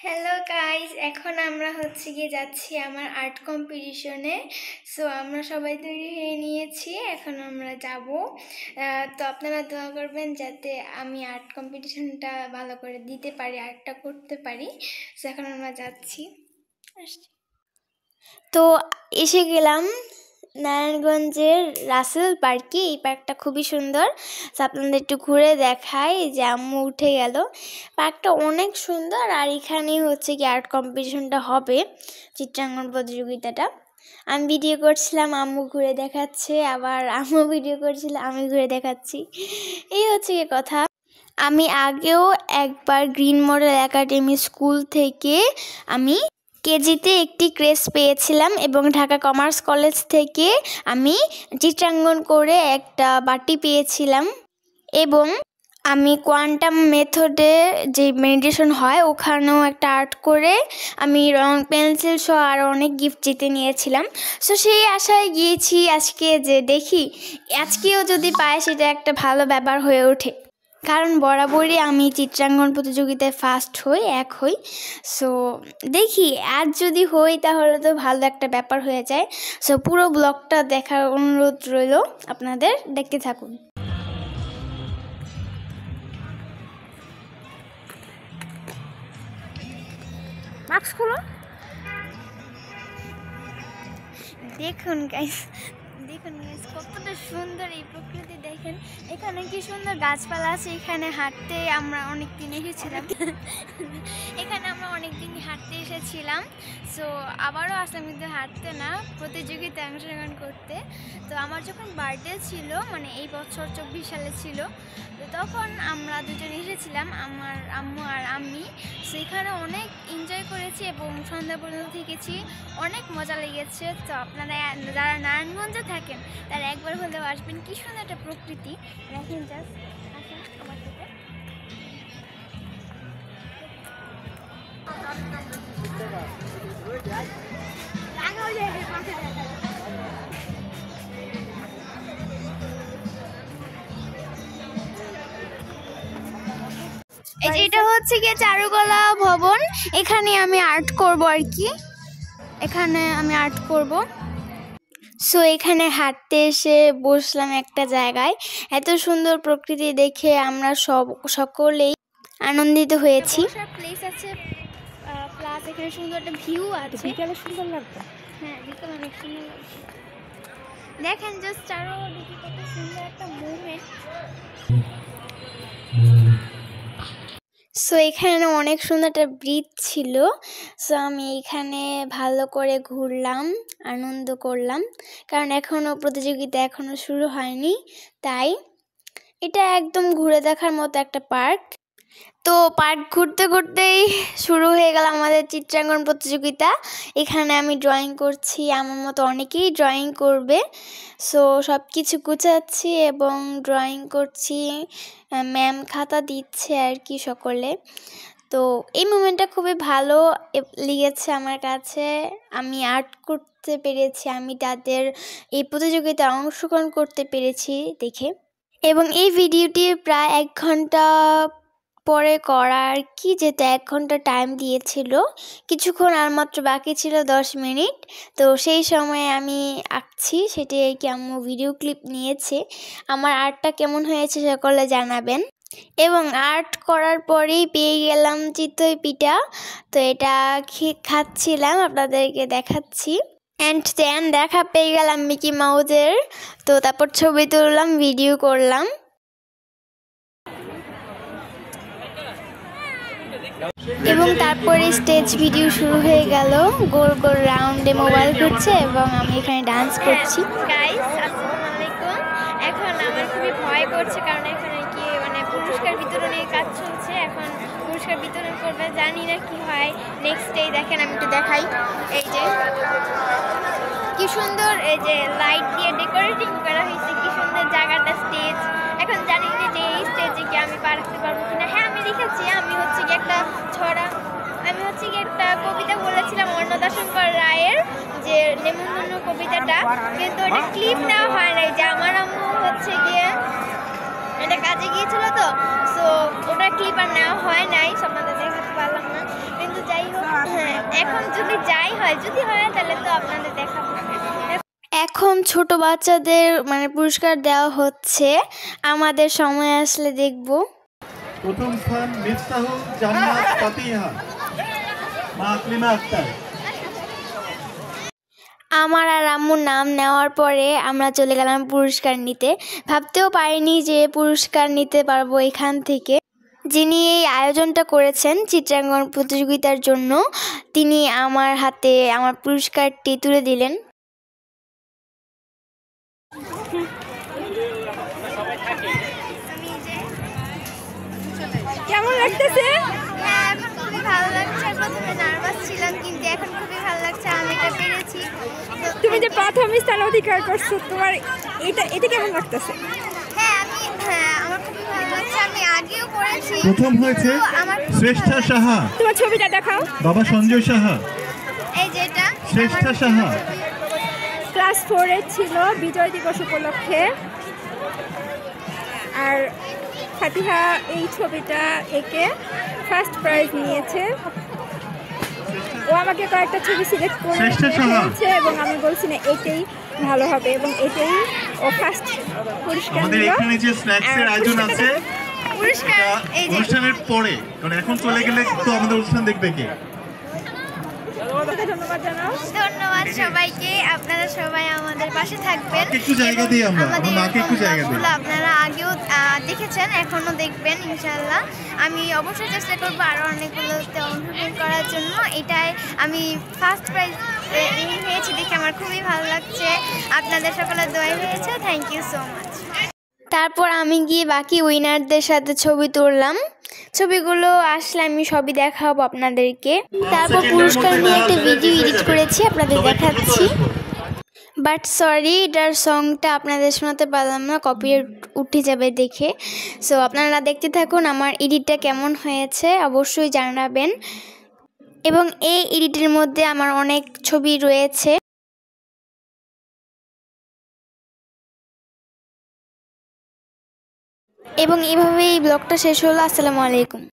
Hello guys, এখন আমরা গিয়ে যাচ্ছি আমার আর্ট কম্পিটিশনে। সো আমরা সবাই তৈরি হয়ে নিয়েছি, এখন আমরা যাব। তো আপনারা দোয়া করবেন যাতে আমি আর্ট কম্পিটিশনটা ভালো করে দিতে পারি, আর্টটা করতে পারি। সো এখন আমরা যাচ্ছি। তো এসে গেলাম নারায়ণগঞ্জের রাসেল পার্কে। এই পার্কটা খুবই সুন্দর। আপনাদের একটু ঘুরে দেখাই, যে আম্মু উঠে গেল। পার্কটা অনেক সুন্দর, আর এখানেই কি আর্ট কম্পিটিশনটা হবে, চিত্রাঙ্কন প্রতিযোগিতাটা। আমি ভিডিও করছিলাম, আম্মু ঘুরে দেখাচ্ছে, আবার আম্মু ভিডিও করছিল, আমি ঘুরে দেখাচ্ছি। এই কি কথা। আমি আগেও একবার গ্রিন মডেল একাডেমি স্কুল থেকে আমি কেজিতে একটি ক্রেস পেয়েছিলাম, এবং ঢাকা কমার্স কলেজ থেকে আমি চিত্রাঙ্কন করে একটা বাটি পেয়েছিলাম। এবং আমি কোয়ান্টাম মেথডে যে মেডিটেশন হয় ওখানেও একটা আর্ট করে আমি রং পেন্সিল সহ আরও অনেক গিফট জিতে নিয়েছিলাম। সো সেই আশায় গিয়েছি আজকে, যে দেখি আজকেও যদি পায় সেটা একটা ভালো ব্যাপার হয়ে ওঠে, কারণ বরাবরই আমি চিত্রাঙ্কন প্রতিযোগিতায় ফার্স্ট হই। সো দেখি আজ যদি হই তাহলে তো ভালো একটা ব্যাপার হয়ে যায়। সো পুরো ব্লগটা দেখার অনুরোধ রইল, আপনাদের দেখতে থাকুন। মাস্ক খুলো। দেখুন গাইস, কতটা সুন্দর এই প্রকৃতি। দেখেন এখানে কি সুন্দর গাছপালা আছে। এখানে হাঁটতে আমরা অনেক দিন এসেছিলাম। সো আবারও আসলাম, কিন্তু হাঁটতে না, প্রতিযোগিতায় অংশগ্রহণ করতে। তো আমার যখন বার্থডে ছিল, মানে এই বছর 24 সালে ছিল, তো তখন আমরা দুজন এসেছিলাম, আমার আম্মু আর আমি। সেখানে অনেক এনজয় করেছি এবং সন্ধ্যা পর্যন্ত থেকেছি, অনেক মজা লেগেছে। তো আপনারা যারা নারায়ণগঞ্জে থাকেন তারা একবার হলেও আসবেন। কি সুন্দর একটা প্রকৃতি, দেখেন জাস্ট। আসেন আমার সাথে। এটা গিয়ে চারুকলা ভবন। এখানে আমি আর্ট করব আর কি, এখানে আমি আর্ট করব। সো এখানে হাঁটতে এসে বসলাম একটা জায়গায়। এত সুন্দর প্রকৃতি দেখে আমরা সকলেই আনন্দিত হয়েছি। প্লেস আছে, প্লাস এখানে সুন্দর একটা ভিউ আছে। বিকেলে সুন্দর লাগবে। হ্যাঁ, বিকেলে অনেক সুন্দর লাগবে। দেখেন জাস্ট চারদিকে কত সুন্দর একটা মুভমেন্ট। সো এখানে অনেক সুন্দর একটা ব্রিজ ছিল। সো আমি এখানে ভালো করে ঘুরলাম, আনন্দ করলাম, কারণ প্রতিযোগিতা এখনও শুরু হয়নি। তাই এটা একদম ঘুরে দেখার মতো একটা পার্ক। তো পার্ক ঘুরতে ঘুরতেই শুরু হয়ে গেল আমাদের চিত্রাঙ্কন প্রতিযোগিতা। এখানে আমি ড্রয়িং করছি, আমার মতো অনেকেই ড্রয়িং করবে। সো সব কিছু গুছাচ্ছি এবং ড্রয়িং করছি, ম্যাম খাতা দিচ্ছে আর কি সকলে। তো এই মুমেন্টটা খুবই ভালো লেগেছে আমার কাছে। আমি আর্ট করতে পেরেছি, আমি তাদের এই প্রতিযোগিতায় অংশগ্রহণ করতে পেরেছি দেখে। এবং এই ভিডিওটি প্রায় 1 ঘন্টা পরে করা আর কি, যেহেতু 1 ঘন্টা টাইম দিয়েছিল, কিছুক্ষণ আর মাত্র বাকি ছিল 10 মিনিট। তো সেই সময়ে আমি আঁকছি, সেটাই আর কি আম্মু ভিডিও ক্লিপ নিয়েছে। আমার আর্টটা কেমন হয়েছে সকলে জানাবেন। এবং আর্ট করার পরেই পেয়ে গেলাম চিতই পিঠা। তো এটা খাচ্ছিলাম, আপনাদেরকে দেখাচ্ছি। অ্যান্ড দেন দেখা পেয়ে গেলাম মিকি মাউজের। তো তারপর ছবি তুললাম, ভিডিও করলাম। এবং তারপরে স্টেজ ভিডিও শুরু হয়ে গেল। গোল গোল রাউন্ডে মোবাইল ঘুরছে এবং আমি এখানে ডান্স করছি। গাইস, আসসালামু আলাইকুম। এখন আমার খুবই ভয় করছে, কারণ এখানে কি পুরস্কার বিতরণের কাজ চলছে। এখন পুরস্কার বিতরণ করবে, জানি না কি হয় নেক্সট ডে। দেখেন আমি একটু দেখাই, এই যে কি সুন্দর, এই যে লাইট দিয়ে ডেকোরেটিং করা হয়েছে, কি সুন্দর জায়গাটা, স্টেজ। এখন জানি না যে এই স্টেজে কি আমি পারতে পারবো কিনা। হ্যাঁ, আমি লিখেছি, আমি কি একটা ছড়া, আমি কি একটা কবিতা বলেছিলাম অন্নদাশঙ্কর রায়ের, যে নেমন্তন্ন কবিতাটা, কিন্তু ওটা ক্লিপ নেওয়া হয় নাই। যে আমার আম্মু গিয়ে এটা কাজে গিয়েছিল, তো সো ওটা ক্লিপ আর নেওয়া হয় নাই, আপনাদের দেখাতে পারলাম না। কিন্তু যাই এখন যদি যাই হয়, যদি হয় তাহলে তো আপনাদের দেখাবো। এখন ছোট বাচ্চাদের মানে পুরস্কার দেওয়া হচ্ছে, আমাদের সময় আসলে দেখব। প্রথম স্থান মিফতাহুল জান্নাত ফাতিহা, মা আকলিমা আক্তার। আমার আর আম্মুর নাম নেওয়ার পরে আমরা চলে গেলাম পুরস্কার নিতে। ভাবতেও পারিনি যে পুরস্কার নিতে পারবো এখান থেকে। যিনি এই আয়োজনটা করেছেন চিত্রাঙ্কন প্রতিযোগিতার জন্য, তিনি আমার হাতে আমার পুরস্কারটি তুলে দিলেন। কেমন লাগতেছে? হ্যাঁ, এখন খুবই ভালো লাগছে। প্রথমে নার্ভাস ছিলাম, কিন্তু এখন খুবই ভালো লাগছে, আমি এটা পেরেছি। তুমি যে প্রথম স্থান অধিকার করছো, তোমার এটা কেমন লাগতেছে? হ্যাঁ, আমার খুবই ভালো লাগছে। আমি আগেও করেছি। প্রথম হয়েছে শ্রেষ্ঠা সাহা। তোমার ছবিটা দেখাও। বাবা সঞ্জয় সাহা। এই যেটা শ্রেষ্ঠা সাহা ক্লাস 4 এ ছিল, বিজয় দিবস উপলক্ষে। আর ফাতিহা এই ছবিটা এঁকে ফার্স্ট প্রাইজ নিয়েছে। ও আমাকে কয়েকটা ছবি সিলেক্ট করে দিয়েছে এবং আমি বলছি না এটাই ভালো হবে, এবং এটাই ও ফার্স্ট পুরস্কার। আমাদের এখানে যে স্ন্যাক্সের আয়োজন আছে পুরস্কার এই যে অনুষ্ঠানের পরে, কারণ এখন চলে গেলে তো আমাদের অনুষ্ঠান দেখবে কে। ধন্যবাদ জানাও। ধন্যবাদ সবাইকে, আপনারা সবাই আমাদের পাশে থাকবেন। একটু জায়গা দিই আমরা, আমাদের মাকে একটু জায়গা দিই। আপনারা আগেও দেখেছেন, এখনো দেখবেন ইনশাআল্লাহ। আমি অবশ্যই চেষ্টা করবো আরো অনেকগুলোতে অংশগ্রহণ করার জন্য। এটাই আমি ফার্স্ট প্রাইজ পেয়েছি দেখে আমার খুবই ভালো লাগছে। আপনাদের সকলের দোয়াই হয়েছে, থ্যাংক ইউ সো মাচ। তারপর আমি গিয়ে বাকি উইনারদের সাথে ছবি তুললাম। ছবিগুলো আসলে আমি সবই দেখাবো আপনাদেরকে। তারপর পুরস্কার নিয়ে একটা ভিডিও এডিট করেছি, আপনাদের দেখাচ্ছি। বাট সরি, এটার সংটা আপনাদের শোনাতে পারলাম না, কপিরাইট উঠে যাবে দেখে। সো আপনারা দেখতে থাকুন আমার এডিটটা কেমন হয়েছে, অবশ্যই জানাবেন। এবং এই এডিটের মধ্যে আমার অনেক ছবি রয়েছে। এবং এভাবেই ব্লগটা শেষ হলো। আসসালামু আলাইকুম।